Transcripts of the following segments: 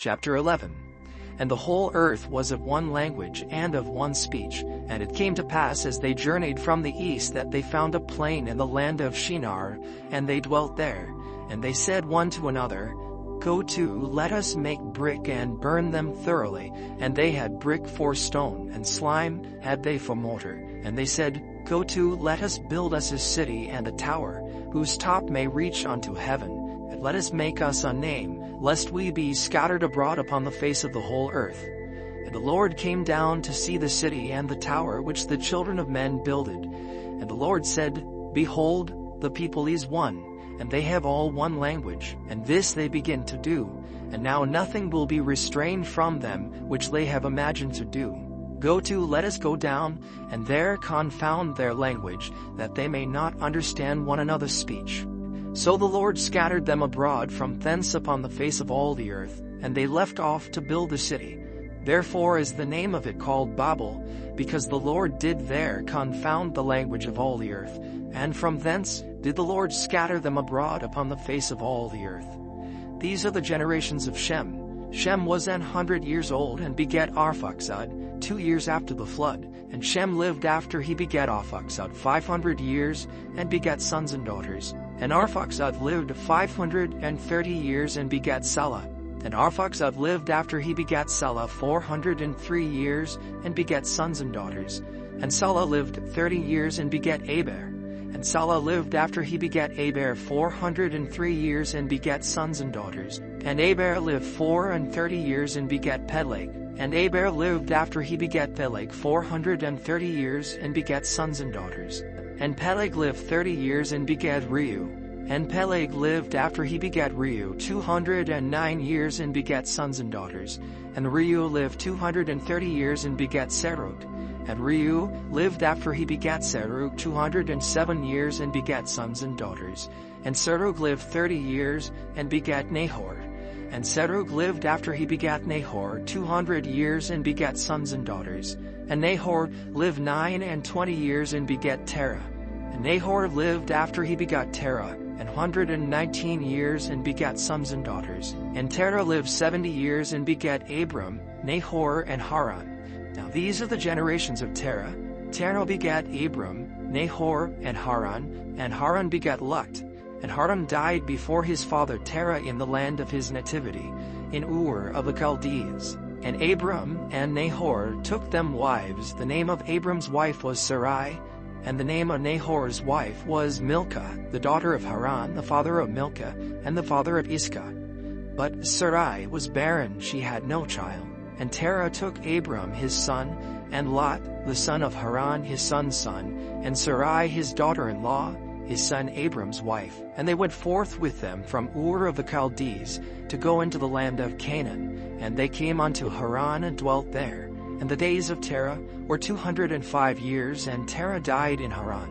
Chapter 11. And the whole earth was of one language and of one speech. And it came to pass as they journeyed from the east that they found a plain in the land of Shinar, and they dwelt there. And they said one to another, Go to, let us make brick and burn them thoroughly. And they had brick for stone, and slime had they for mortar. And they said, Go to, let us build us a city and a tower, whose top may reach unto heaven. And let us make us a name, lest we be scattered abroad upon the face of the whole earth. And the Lord came down to see the city and the tower which the children of men builded. And the Lord said, Behold, the people is one, and they have all one language, and this they begin to do. And now nothing will be restrained from them which they have imagined to do. Go to, let us go down, and there confound their language, that they may not understand one another's speech. So the Lord scattered them abroad from thence upon the face of all the earth, and they left off to build the city. Therefore is the name of it called Babel, because the Lord did there confound the language of all the earth, and from thence did the Lord scatter them abroad upon the face of all the earth. These are the generations of Shem. Shem was 100 years old and begat Arphaxad 2 years after the flood. And Shem lived after he begat Arphaxad 500 years and begat sons and daughters. And Arphaxad lived 530 years and begat Salah. And Arphaxad lived after he begat Salah 403 years and begat sons and daughters. And Salah lived 30 years and begat Eber. And Salah lived after he begat Eber 403 years and begat sons and daughters. And Eber lived 34 years and begat Peleg. And Eber lived after he begat Peleg 430 years and begat sons and daughters. And Peleg lived 30 years and begat Reu. And Peleg lived after he begat Reu 209 years and begat sons and daughters. And Reu lived 230 years and begat Serug. And Reu lived after he begat Serug 207 years and begat sons and daughters. And Serug lived 30 years and begat Nahor. And Serug lived after he begat Nahor 200 years and begat sons and daughters. And Nahor lived 29 years and begat Terah. And Nahor lived after he begat Terah 119 years and begat sons and daughters. And Terah lived 70 years and begat Abram, Nahor, and Haran. Now these are the generations of Terah. Terah begat Abram, Nahor, and Haran begat Lut. And Haran died before his father Terah in the land of his nativity, in Ur of the Chaldees. And Abram and Nahor took them wives. The name of Abram's wife was Sarai, and the name of Nahor's wife was Milcah, the daughter of Haran, the father of Milcah, and the father of Iscah. But Sarai was barren, she had no child. And Terah took Abram his son, and Lot, the son of Haran his son's son, and Sarai his daughter-in-law, his son Abram's wife. And they went forth with them from Ur of the Chaldees to go into the land of Canaan. And they came unto Haran and dwelt there. And the days of Terah were 205 years, and Terah died in Haran.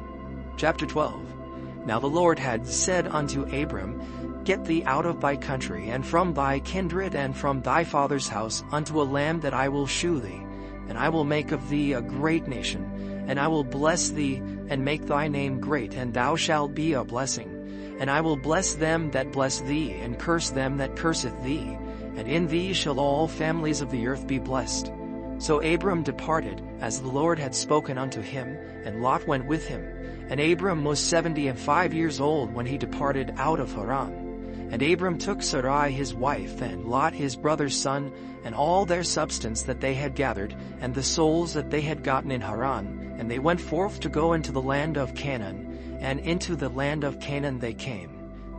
Chapter 12. Now the Lord had said unto Abram, Get thee out of thy country, and from thy kindred, and from thy father's house, unto a land that I will shew thee. And I will make of thee a great nation, and I will bless thee, and make thy name great, and thou shalt be a blessing. And I will bless them that bless thee, and curse them that curseth thee. And in thee shall all families of the earth be blessed. So Abram departed, as the Lord had spoken unto him, and Lot went with him. And Abram was 75 years old when he departed out of Haran. And Abram took Sarai his wife, and Lot his brother's son, and all their substance that they had gathered, and the souls that they had gotten in Haran. And they went forth to go into the land of Canaan, and into the land of Canaan they came.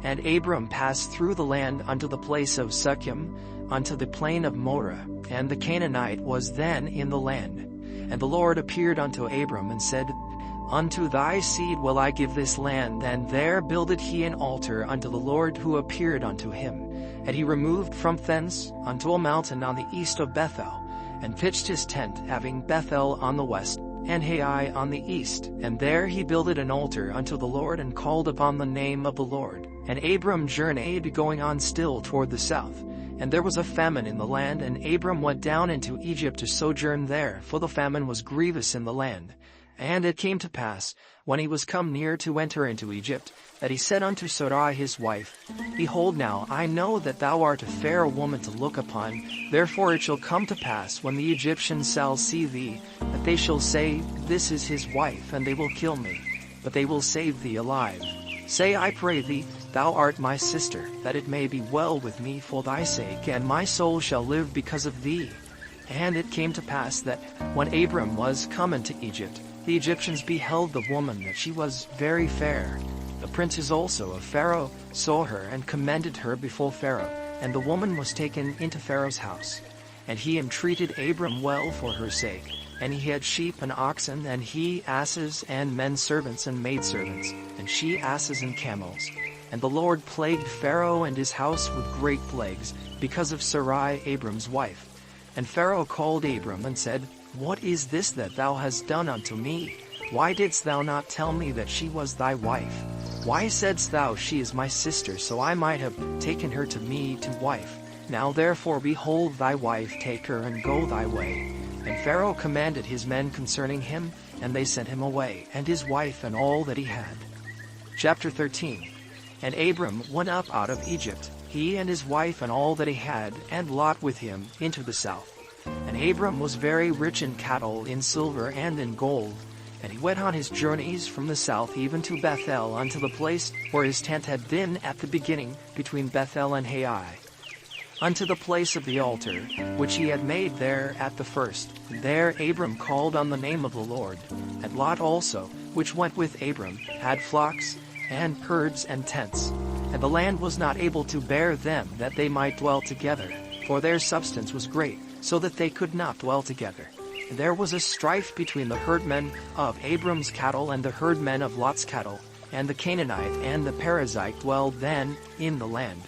And Abram passed through the land unto the place of Shechem, unto the plain of Moreh, and the Canaanite was then in the land. And the Lord appeared unto Abram and said, Unto thy seed will I give this land. And there builded he an altar unto the Lord who appeared unto him. And he removed from thence unto a mountain on the east of Bethel, and pitched his tent, having Bethel on the west, and Hai on the east. And there he builded an altar unto the Lord, and called upon the name of the Lord. And Abram journeyed, going on still toward the south. And there was a famine in the land, and Abram went down into Egypt to sojourn there, for the famine was grievous in the land. And it came to pass, when he was come near to enter into Egypt, that he said unto Sarai his wife, Behold now, I know that thou art a fair woman to look upon, therefore it shall come to pass, when the Egyptians shall see thee, that they shall say, This is his wife, and they will kill me, but they will save thee alive. Say, I pray thee, Thou art my sister, that it may be well with me for thy sake, and my soul shall live because of thee. And it came to pass that, when Abram was come into Egypt, the Egyptians beheld the woman that she was very fair. The princes also of Pharaoh saw her, and commended her before Pharaoh, and the woman was taken into Pharaoh's house. And he entreated Abram well for her sake. And he had sheep and oxen, and he asses and men servants and maidservants, and she asses and camels. And the Lord plagued Pharaoh and his house with great plagues, because of Sarai Abram's wife. And Pharaoh called Abram and said, What is this that thou hast done unto me? Why didst thou not tell me that she was thy wife? Why saidst thou, She is my sister, so I might have taken her to me to wife? Now therefore, behold, thy wife, take her and go thy way. And Pharaoh commanded his men concerning him, and they sent him away, and his wife and all that he had. Chapter 13. And Abram went up out of Egypt, he and his wife and all that he had, and Lot with him, into the south. And Abram was very rich in cattle, in silver, and in gold. And he went on his journeys from the south even to Bethel, unto the place where his tent had been at the beginning, between Bethel and Hai, unto the place of the altar, which he had made there at the first. And there Abram called on the name of the Lord. And Lot also, which went with Abram, had flocks, and herds, and tents. And the land was not able to bear them, that they might dwell together, for their substance was great, so that they could not dwell together. And there was a strife between the herdmen of Abram's cattle and the herdmen of Lot's cattle, and the Canaanite and the Perizzite dwelled then in the land.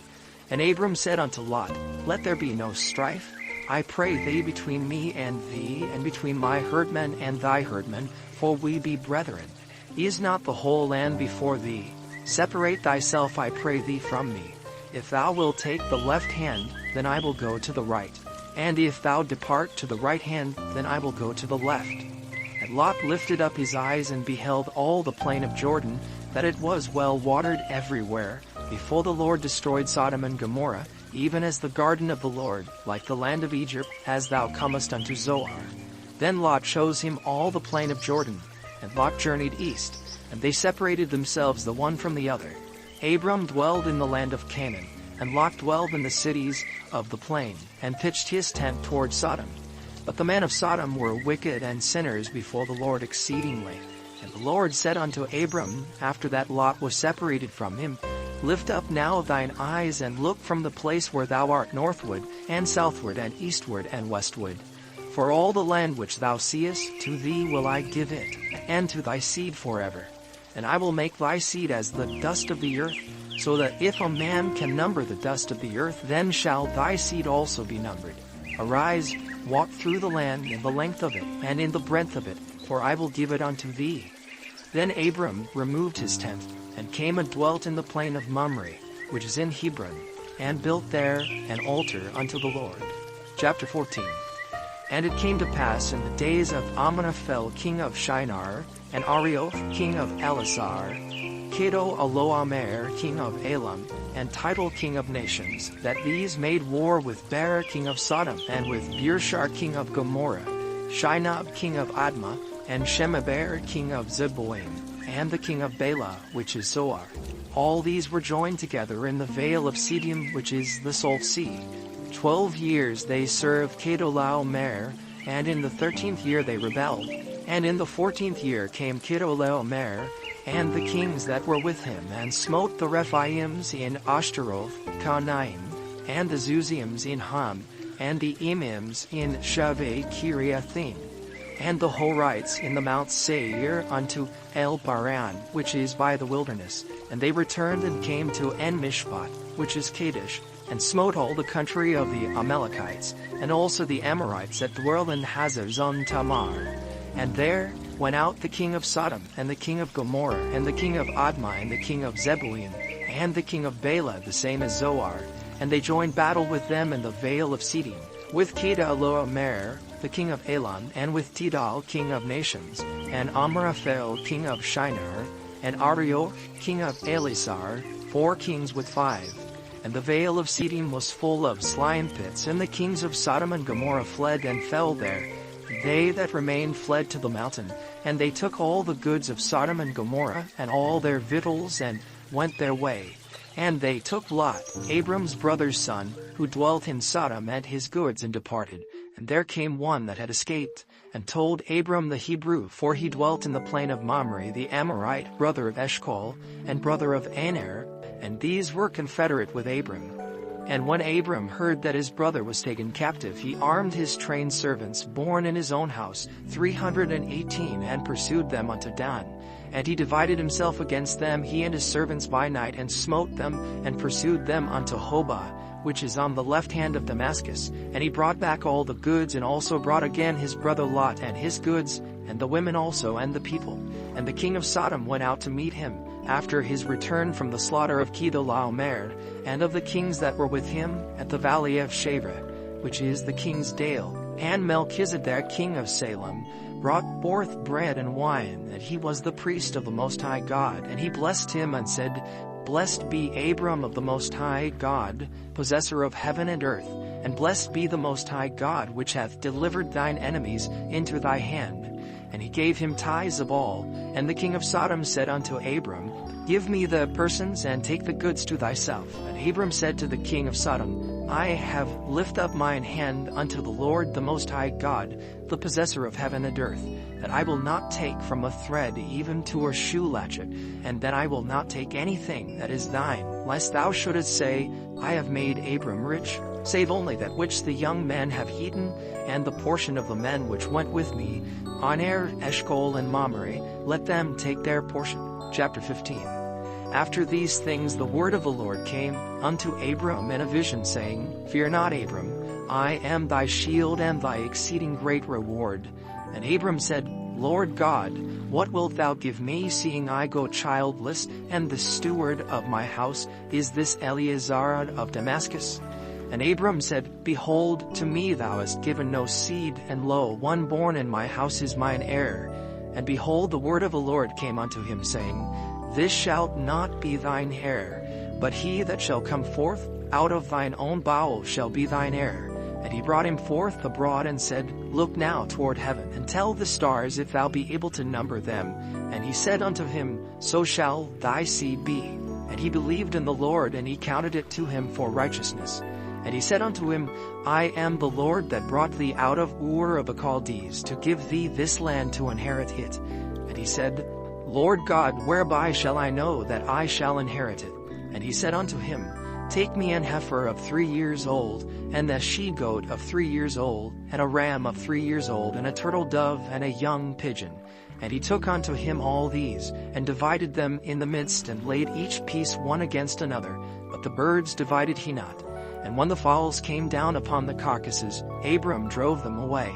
And Abram said unto Lot, Let there be no strife, I pray thee, between me and thee, and between my herdmen and thy herdmen, for we be brethren. Is not the whole land before thee? Separate thyself, I pray thee, from me. If thou wilt take the left hand, then I will go to the right. And if thou depart to the right hand, then I will go to the left. And Lot lifted up his eyes and beheld all the plain of Jordan, that it was well watered everywhere, before the Lord destroyed Sodom and Gomorrah, even as the garden of the Lord, like the land of Egypt, as thou comest unto Zoar. Then Lot chose him all the plain of Jordan, and Lot journeyed east, and they separated themselves the one from the other. Abram dwelled in the land of Canaan, and Lot dwelled in the cities of the plain, and pitched his tent toward Sodom. But the men of Sodom were wicked and sinners before the Lord exceedingly. And the Lord said unto Abram, after that Lot was separated from him, Lift up now thine eyes, and look from the place where thou art northward, and southward, and eastward, and westward. For all the land which thou seest, to thee will I give it, and to thy seed forever. And I will make thy seed as the dust of the earth, so that if a man can number the dust of the earth, then shall thy seed also be numbered. Arise, walk through the land in the length of it, and in the breadth of it, for I will give it unto thee. Then Abram removed his tent, and came and dwelt in the plain of Mamre, which is in Hebron, and built there an altar unto the Lord. Chapter 14. And it came to pass in the days of Amraphel king of Shinar, and Arioch king of Elasar, Kedorlaomer king of Elam, and Tidal king of nations, that these made war with Ber king of Sodom, and with Birshar king of Gomorrah, Shinab king of Admah, and Shemeber king of Zeboim, and the king of Bela, which is Zoar. All these were joined together in the vale of Siddim, which is the Salt Sea. 12 years they served Kedorlaomer, and in the 13th year they rebelled. And in the 14th year came Kedorlaomer, and the kings that were with him, and smote the Rephaims in Ashtaroth, Karnaim, and the Zuzims in Ham, and the Emims in Shaveh Kiriathaim, and the Horites in the Mount Seir unto El Paran, which is by the wilderness. And they returned and came to En-Mishpat, which is Kadesh, and smote all the country of the Amalekites, and also the Amorites that dwell in Hazar-Zon Tamar. And there went out the king of Sodom, and the king of Gomorrah, and the king of Admah, and the king of Zeboim, and the king of Bela, the same as Zoar. And they joined battle with them in the vale of Siddim, with Kedorlaomer, the king of Elam, and with Tidal, king of nations, and Amraphel, king of Shinar, and Arioch, king of Elasar, 4 kings with 5. And the vale of Siddim was full of slime pits, and the kings of Sodom and Gomorrah fled and fell there. They that remained fled to the mountain, and they took all the goods of Sodom and Gomorrah, and all their victuals, and went their way. And they took Lot, Abram's brother's son, who dwelt in Sodom, and his goods, and departed. And there came one that had escaped, and told Abram the Hebrew, for he dwelt in the plain of Mamre the Amorite, brother of Eshcol, and brother of Aner, and these were confederate with Abram. And when Abram heard that his brother was taken captive, he armed his trained servants, born in his own house, 318, and pursued them unto Dan. And he divided himself against them, he and his servants by night, and smote them, and pursued them unto Hobah, which is on the left hand of Damascus. And he brought back all the goods, and also brought again his brother Lot and his goods, and the women also, and the people. And the king of Sodom went out to meet him, after his return from the slaughter of Kedorlaomer, and of the kings that were with him, at the valley of Shaveh, which is the king's dale. And Melchizedek, king of Salem, brought forth bread and wine, and he was the priest of the Most High God. And he blessed him, and said, Blessed be Abram of the Most High God, possessor of heaven and earth, and blessed be the Most High God, which hath delivered thine enemies into thy hand. And he gave him tithes of all. And the king of Sodom said unto Abram, Give me the persons, and take the goods to thyself. And Abram said to the king of Sodom, I have lift up mine hand unto the Lord the Most High God, the possessor of heaven and earth, that I will not take from a thread even to a shoe latchet, and that I will not take anything that is thine, lest thou shouldest say, I have made Abram rich, save only that which the young men have eaten, and the portion of the men which went with me, Aner, Eshcol, and Mamre, let them take their portion. Chapter 15. After these things the word of the Lord came unto Abram in a vision, saying, Fear not, Abram, I am thy shield and thy exceeding great reward. And Abram said, Lord God, what wilt thou give me, seeing I go childless, and the steward of my house is this Eleazar of Damascus? And Abram said, Behold, to me thou hast given no seed, and lo, one born in my house is mine heir. And behold, the word of the Lord came unto him, saying, This shalt not be thine heir, but he that shall come forth out of thine own bowels shall be thine heir. And he brought him forth abroad, and said, Look now toward heaven, and tell the stars if thou be able to number them. And he said unto him, So shall thy seed be. And he believed in the Lord, and he counted it to him for righteousness. And he said unto him, I am the Lord that brought thee out of Ur of the Chaldees, to give thee this land to inherit it. And he said, Lord God, whereby shall I know that I shall inherit it? And he said unto him, Take me an heifer of 3 years old, and a she-goat of 3 years old, and a ram of 3 years old, and a turtle dove, and a young pigeon. And he took unto him all these, and divided them in the midst, and laid each piece one against another. But the birds divided he not. And when the fowls came down upon the carcasses, Abram drove them away.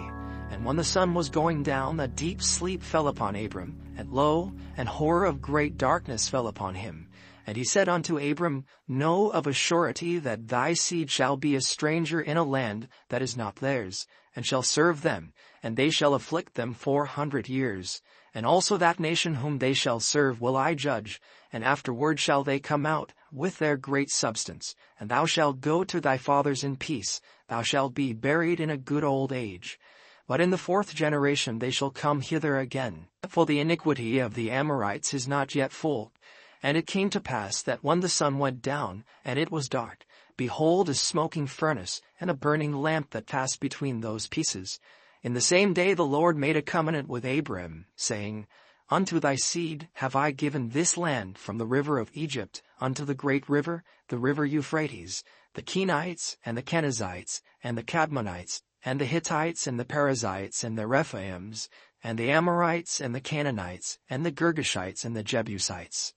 And when the sun was going down, a deep sleep fell upon Abram, and lo, an horror of great darkness fell upon him. And he said unto Abram, Know of a surety that thy seed shall be a stranger in a land that is not theirs, and shall serve them, and they shall afflict them 400 years. And also that nation whom they shall serve will I judge, and afterward shall they come out with their great substance. And thou shalt go to thy fathers in peace, thou shalt be buried in a good old age. But in the 4th generation they shall come hither again, for the iniquity of the Amorites is not yet full. And it came to pass that when the sun went down, and it was dark, behold, a smoking furnace, and a burning lamp that passed between those pieces. In the same day the Lord made a covenant with Abram, saying, Unto thy seed have I given this land from the river of Egypt unto the great river, the river Euphrates, the Kenites, and the Kenizzites, and the Cadmonites, and the Hittites, and the Perizzites, and the Rephaims, and the Amorites, and the Canaanites, and the Girgashites, and the Jebusites.